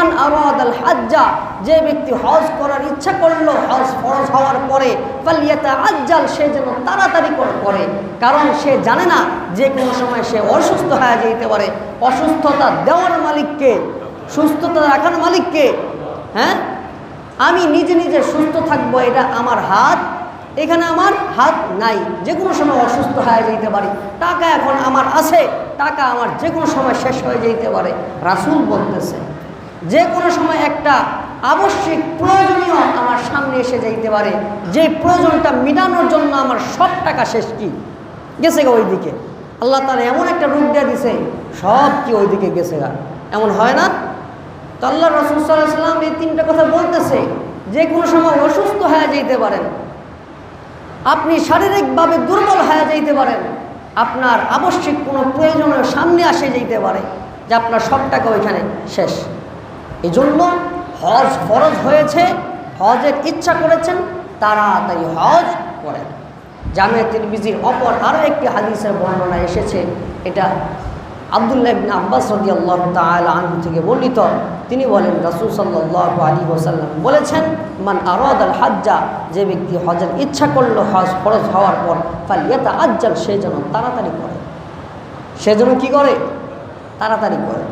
মান আরাদাল হাজ্জা, যে ব্যক্তি হজ করার ইচ্ছা করলো হজ ফরজ হওয়ার পরে, ফালইয়াতাআজ্জাল, সে যেন তাড়াতাড়ি করে, কারণ সে জানে না যে কোনো সময় সে অসুস্থ হয়ে যেতে পারে। অসুস্থতা দেওয়ার মালিককে, সুস্থতা রাখার মালিককে। হ্যাঁ, আমি নিজে নিজে সুস্থ থাকবো এটা আমার হাত, এখানে আমার হাত নাই, যে কোনো সময় অসুস্থ হয়ে যেতে পারি। টাকা এখন আমার আছে, টাকা আমার যে কোনো সময় শেষ হয়ে যেতে পারে। রাসূল বলতেছে যে কোনো সময় একটা আবশ্যিক প্রয়োজনীয় আমার সামনে এসে যেতে পারে, যে প্রয়োজনটা মেটানোর জন্য আমার সব টাকা শেষ কি গেছে গা ওই দিকে। আল্লাহ তাআলা এমন একটা রূপ দিয়ে দিছে, সব কি ওই দিকে গেছে গা, এমন হয় না? তো আল্লাহ রাসূল সাল্লাল্লাহু আলাইহি ওয়াসাল্লাম এই তিনটা কথা বলতেছে, যে কোনো সময় অসুস্থ হয়ে যেতে পারেন, আপনি শারীরিকভাবে দুর্বল হয়ে যেতে পারেন, আপনার আবশ্যিক কোনো প্রয়োজনের সামনে আসে যেতে পারে, যে আপনার সব টাকা ওইখানে শেষ। এই জন্য হজ ফরজ হয়েছে, হজের ইচ্ছা করেছেন, তাড়াতাড়ি হজ করেন। জামিয়া তিরমিজির অপর আরও একটি হাদিসের বর্ণনা এসেছে, এটা আব্দুল্লাহ ইবনে আব্বাস রাদিয়াল্লাহু তাআলা আনহু থেকে বর্ণিত। তিনি বলেন রাসূল সাল্লাল্লাহু আলাইহি ওয়াসাল্লাম বলেছেন, মান আরাদাল হাজ্জা, যে ব্যক্তি হজের ইচ্ছা করলো হজ ফরজ হওয়ার পর, ফালইয়াতাআজ্জাল, সে যেন তাড়াতাড়ি করে। সে যেন কি করে? তাড়াতাড়ি করে।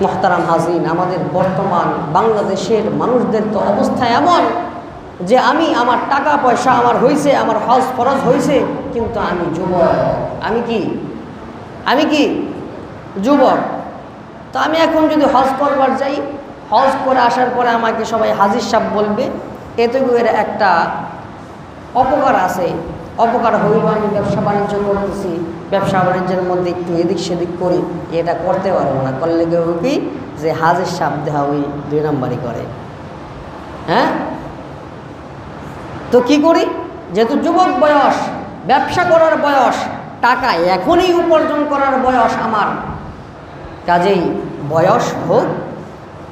মুহতারাম হাজিরিন, আমাদের বর্তমান বাংলাদেশের মানুষদের তো অবস্থা এমন যে আমার টাকা পয়সা আমার হয়েছে, আমার হজ ফরজ হয়েছে, কিন্তু আমি যুবক। আমি কি যুবক। তো আমি এখন যদি হজ করবার যাই, হজ করে আসার পরে আমাকে সবাই হাজির সাহেব বলবে, এতে এর একটা অপকার আছে। অপকার হইল আমি ব্যবসা বাণিজ্য করতেছি, ব্যবসা বাণিজ্যের মধ্যে একটু এদিক সেদিক করি, এটা করতে পারবো না। করলে কেউ কি যে হাজির সাহেব দেওয়া ওই 2 নম্বরই করে। হ্যাঁ, তো কি করি? যেহেতু যুবক বয়স, ব্যবসা করার বয়স, টাকা এখনই উপার্জন করার বয়স আমার, কাজেই বয়স হোক,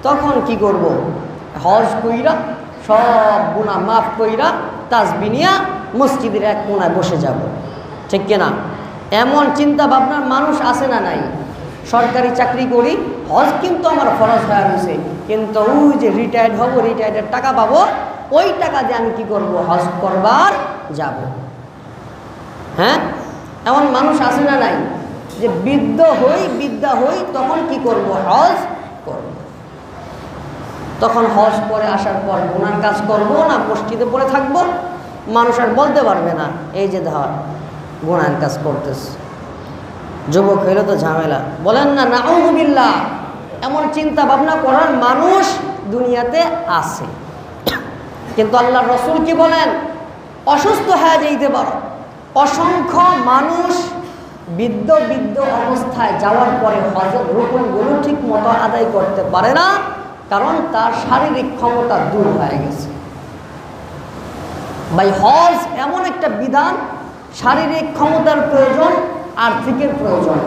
তখন কি করব? হজ কইরা সব গুনাহ মাফ কইরা তাসবিহ নিয়া মসজিদের এক কোণায় বসে যাব, ঠিক কিনা? এমন চিন্তা ভাবনার মানুষ আছে না নাই? সরকারি চাকরি করি, হজ কিন্তু আমার ফরজ হয়ে রয়েছে, কিন্তু ওই যে রিটায়ার্ড হব, রিটায়ার্ডের টাকা পাবো, ওই টাকা দিয়ে আমি কি করব? হজ করবার যাব। হ্যাঁ, এমন মানুষ আছে না নাই? যে বিদ্যা হই তখন কি করব? হজ করব। তখন হজ করে আসার পর গুনার কাজ করব না মসজিদে পড়ে থাকব, মানুষ আর বলতে পারবে না এই যে ধর গুনার কাজ করতেছে। যুবক হইলে তো ঝামেলা, বলেন না নাউযুবিল্লাহ। এমন চিন্তা ভাবনা করার মানুষ দুনিয়াতে আছে, কিন্তু আল্লাহর রাসূল কি বলেন? অসুস্থ হয়ে যেতে পারো। অসংখ্য মানুষ বৃদ্ধ অবস্থায় যাওয়ার পরে হজের রুকুনগুলো ঠিক মতো আদায় করতে পারে না, কারণ তার শারীরিক ক্ষমতা দূর হয়ে গেছে। ভাই, হজ এমন একটা বিধান, শারীরিক ক্ষমতার প্রয়োজন, আর্থিকের প্রয়োজন।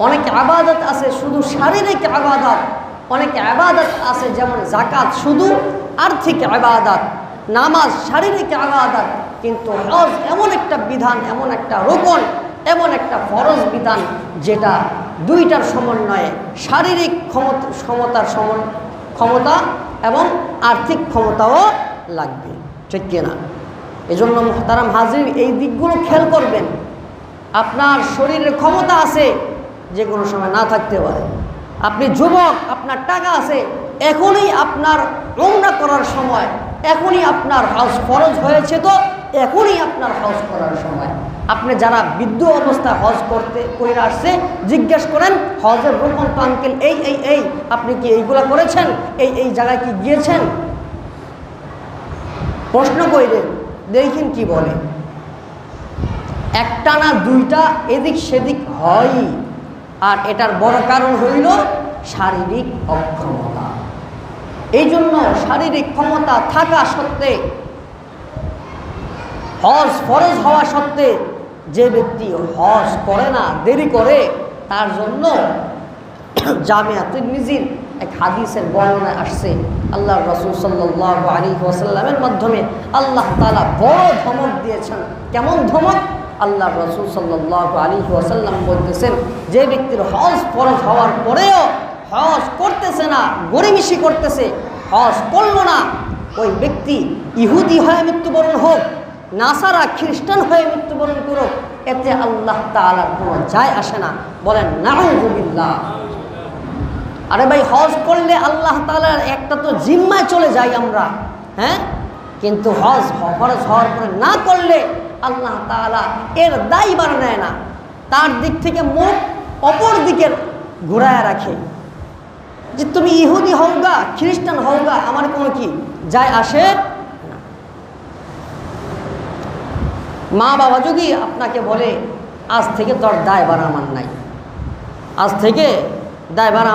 অনেক ইবাদত আছে শুধু শারীরিক ইবাদত, অনেক ইবাদত আছে যেমন যাকাত শুধু আর্থিক ইবাদত, নামাজ শারীরিক ইবাদত, কিন্তু হজ এমন একটা বিধান, এমন একটা রুকন, এমন একটা ফরজ বিধান, যেটা দুইটার সমন্বয়ে শারীরিক ক্ষমতা এবং আর্থিক ক্ষমতাও লাগবে, ঠিক কিনা? এই জন্য মুহতারাম হাজির, এই দিকগুলো খেয়াল করবেন। আপনার শরীরের ক্ষমতা আছে, যে কোনো সময় না থাকতে পারে। আপনি যুবক, আপনার টাকা আছে, এখনই আপনার উমরা করার সময়, এখনই আপনার হজ ফরজ হয়েছে, তো এখনই আপনার হজ করার সময়। আপনি যারা বৃদ্ধ অবস্থায় হজ করতে কইরা আসছে, জিজ্ঞেস করেন হজের রুকন তো আঙ্কেল এই আপনি কি এইগুলা করেছেন, এই জায়গায় কি গিয়েছেন? প্রশ্ন কইলেন, দেখেন কি বলে। একটা না দুইটা এদিক সেদিক হয়, আর এটার বড় কারণ হইল শারীরিক অক্ষমতা। এই জন্য শারীরিক ক্ষমতা থাকা সত্ত্বে, হজ ফরজ হওয়া সত্ত্বে যে ব্যক্তি হজ করে না, দেরি করে, তার জন্য জামিয়া তিরমিজির এক হাদিসের বর্ণনায় আসছে, আল্লাহর রাসূল সাল্লাল্লাহু আলাইহি ওয়াসাল্লামের মাধ্যমে আল্লাহ তাআলা বড় ধমক দিয়েছেন। কেমন ধমক? আল্লাহর রাসূল সাল্লাল্লাহু আলাইহি ওয়াসাল্লাম বলতেছেন, যে ব্যক্তির হজ ফরজ হওয়ার পরেও হজ গড়িমিশি করতেছে, হজ করলো না, ওই ব্যক্তি ইহুদি হয়ে মৃত্যুবরণ হোক, নাসারা খ্রিস্টান হয়ে মৃত্যুবরণ করুক, এতে আল্লাহ তাআলার কোনো যায় আসে না। বলেন নাউযুবিল্লাহ। আরে ভাই, হজ করলে আল্লাহ তাআলার একটা তো জিম্মায় চলে যাই আমরা, হ্যাঁ, কিন্তু হজ ফরজ হওয়ার পরে না করলে আল্লাহ তাআলা এর দায়ভার নেয় না, তার দিক থেকে মুখ অপর দিকে ঘুরায় রাখে, যে তুমি ইহুদি হও গা, খ্রিস্টান হও গা, আমার কোনো কি যায় আসে না। মা বাবা যদি আপনাকে বলে আজ থেকে তোর দায়ভার আমার নাই, আজ থেকে দায়ভার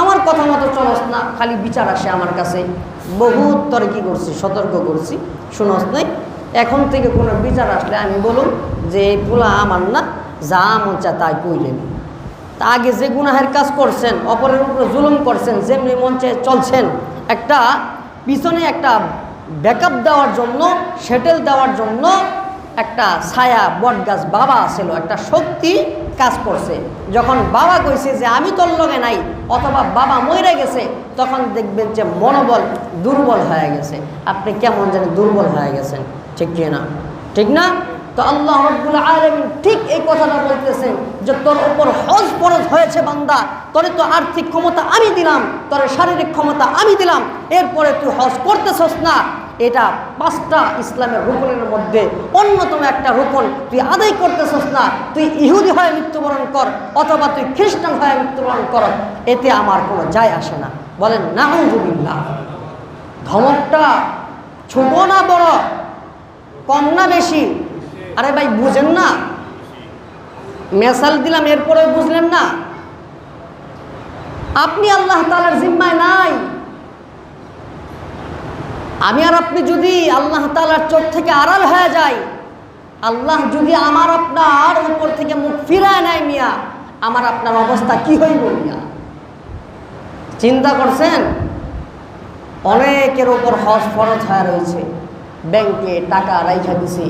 আমার কথা মতো চলস না, খালি বিচার আসে আমার কাছে, বহুত তোর কি করছি, সতর্ক করছি, শুনস নাই, এখন থেকে কোনো বিচার আসলে আমি বলুন যে এই পোলা আমার না, যা মন চায় তাই কইলেন। তা আগে যে গুনাহের কাজ করছেন, অপরের উপরে জুলুম করছেন, যেমনি মন চায় চলছেন, একটা পিছনে একটা ব্যাকআপ দেওয়ার জন্য, সেটেল দেওয়ার জন্য একটা ছায়া বটগাছ বাবা ছিল, একটা শক্তি কাজ করছে। যখন বাবা কইছে যে আমি তোর লগে নাই, অথবা বাবা মরে গেছে, তখন দেখবেন যে মনোবল দুর্বল হয়ে গেছে, আপনি কেমন জানি দুর্বল হয়ে গেছেন, ঠিক কি না? ঠিক না? তো আল্লাহ রাব্বুল আলামিন ঠিক এই কথাটা বলতেছেন যে তোর উপর হজ ফরজ হয়েছে বান্দা, তোরে তো আর্থিক ক্ষমতা আমি দিলাম, তোর শারীরিক ক্ষমতা আমি দিলাম, এরপরে তুই হজ করতেছস না, এটা 5টা ইসলামের রুকনের মধ্যে অন্যতম একটা রুকন, তুই আদায় করতেছস না, তুই ইহুদি হয়ে মৃত্যুবরণ কর অথবা তুই খ্রিস্টান হয়ে মৃত্যুবরণ কর, এতে আমার কোনো যায় আসে না। বলেন নাউযুবিল্লাহ। ধমকটা ছোট না বড়, কম না বেশি? আরে ভাই বুঝেন না, মেসাল দিলাম এরপরেও বুঝলেন না? আপনি আল্লাহ তাআলার জিম্মায় নাই। আমি আর আপনি যদি আল্লাহ তাআলার চোখ থেকে আড়াল হয়ে যাই, আল্লাহ যদি আমার আপনার উপর থেকে মুখ ফিরায় নেয় মিয়া, আমার আপনার অবস্থা কি হইব মিয়া? চিন্তা করছেন? অনেকের উপর হজ ফরজ হয়ে রয়েছে, ব্যাংকে টাকা রাইখা দিছি,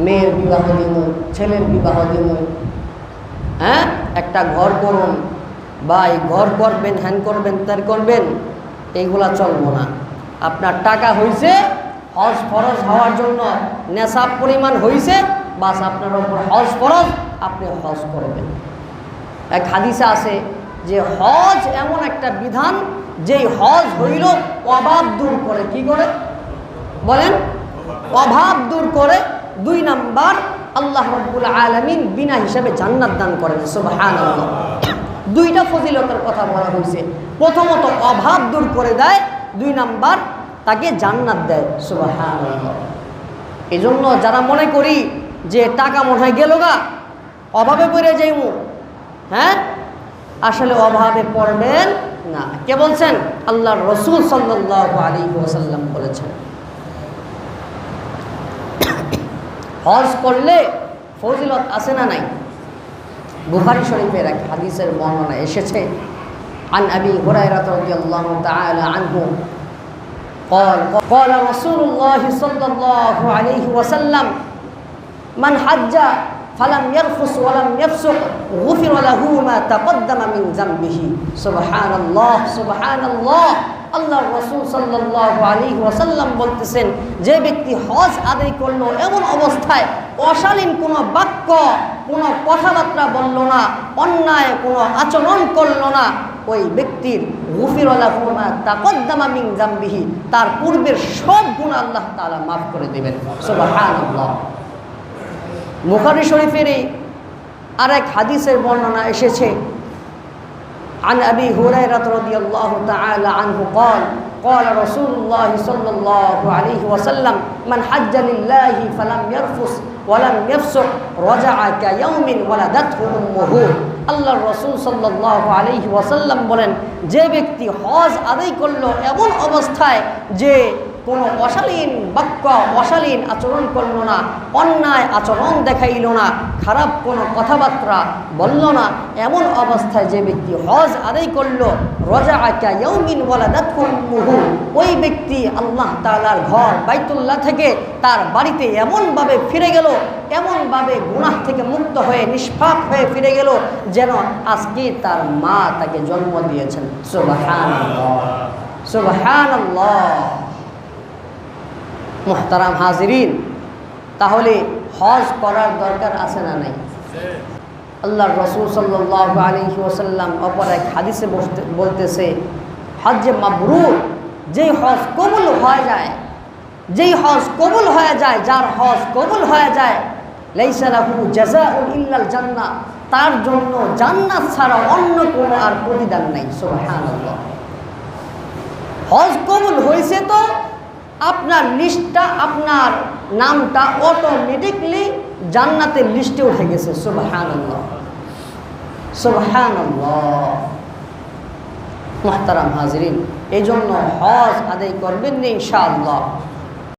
মেয়ের বিবাহ দিব, ছেলের বিবাহ দিব, হ্যাঁ, একটা ঘর করুন, বা এই ঘর করবেন, হ্যান করবেন, তার করবেন, এইগুলা চলবো না। আপনার টাকা হয়েছে, হজ ফরজ হওয়ার জন্য নেশাব পরিমাণ হয়েছে, বাস আপনার উপর হজ ফরজ, আপনি হজ করবেন। এক হাদিসে আছে যে হজ এমন একটা বিধান, যেই হজ হইল অভাব দূর করে। কি করে বলেন? অভাব দূর করে। 2 নাম্বার, আল্লাহ রাব্বুল আলামিন বিনা হিসাবে জান্নাত দান করেন। সুবহানাল্লাহ। 2টা ফজিলতের কথা বলা হয়েছে। প্রথমত অভাব দূর করে দেয়, 2 নাম্বার তাকে জান্নাত দেয়। সুবহানাল্লাহ। এই জন্য যারা মনে করি যে টাকা মনে হয় গেল গা, অভাবে পড়ে যাইমু, হ্যাঁ, আসলে অভাবে পড়বেন না। কে বলছেন? আল্লাহর রাসূল সাল্লাল্লাহু আলাইহি ওয়াসাল্লাম বলেছেন। হজ করলে ফজিলত আছে না নাই? বুখারী শরীফের এক হাদিসের বর্ণনা এসেছে, আন আবি হুরায়রা রাদিয়াল্লাহু তাআলা আনহু قال رسول الله صلى الله عليه وسلم من حج فلم يرفث ولم يفسق غفر له ما تقدم من ذنبه। سبحان الله سبحان الله। আল্লাহর রাসূল সাল্লাল্লাহু আলাইহি ওয়াসাল্লাম বলতেছেন, যে ব্যক্তি হজ আদায় করলো এমন অবস্থায় অশালীন কোনো বাক্য, কোনো কথাবার্তা বলল না, অন্যায় কোনো আচরণ করল না, ওই ব্যক্তির গুফিরা লাহু মা তাকদ্দামা মিন যামবিহি, তার পূর্বের সব গুনাহ আল্লাহ তাআলা মাফ করে দেবেন। সুবহানাল্লাহ। বুখারী শরীফের আরেক হাদিসের বর্ণনা এসেছে, عن أبي هريرة رضي الله تعالى عنه قال رسول الله صلى الله عليه وسلم من حج لله فلم يرفث ولم يفسق رجع كيوم ولدته أمه। আল্লাহর রাসূল সাল্লাল্লাহু আলাইহি ওয়াসাল্লাম বলেন, যে ব্যক্তি হজ আদায় করলো এমন অবস্থায় যে কোনো অশালীন বাক্য অশালীন আচরণ করল না, অন্যায় আচরণ দেখাইল না, খারাপ কোনো কথাবার্তা বলল না। এমন অবস্থায় যে ব্যক্তি হজ আদায় করলো, রাজাআ কায়াউমিন ওয়ালাদাতহু উম্মুহু, ওই ব্যক্তি আল্লাহ তাআলার ঘর বাইতুল্লাহ থেকে তার বাড়িতে এমনভাবে ফিরে গেল, এমনভাবে গুনাহ থেকে মুক্ত হয়ে নিষ্পাপ হয়ে ফিরে গেল যেন আজকে তার মা তাকে জন্ম দিয়েছেন। সুবহানাল্লাহ, সুবহানাল্লাহ। মুহতারাম হাজিরিন, তাহলে হজ করার দরকার আছে না নাই? আল্লাহর রাসূল সাল্লাল্লাহু আলাইহি ওয়াসাল্লাম অপর এক হাদিসে বলতেছে, হজ্জে মাবরুর, যেই হজ কবুল হয়ে যায়, যেই হজ কবুল হয়ে যায়, যার হজ কবুল হয়ে যায়, লাইসা লাহু জাযাউন ইল্লাল জান্নাহ, তার জন্য জান্নাত ছাড়া অন্য কোনো আর প্রতিদান নাই। সুবহানাল্লাহ। হজ কবুল হয়েছে তো আপনার লিস্টটা, আপনার নামটা অটোমেটিকলি জান্নাতের লিস্টে উঠে গেছে। সুবহানাল্লাহ, সুবহানাল্লাহ। মুহতারাম হাজিরিন, এই জন্য হজ আদায় করবেন ইনশাআল্লাহ।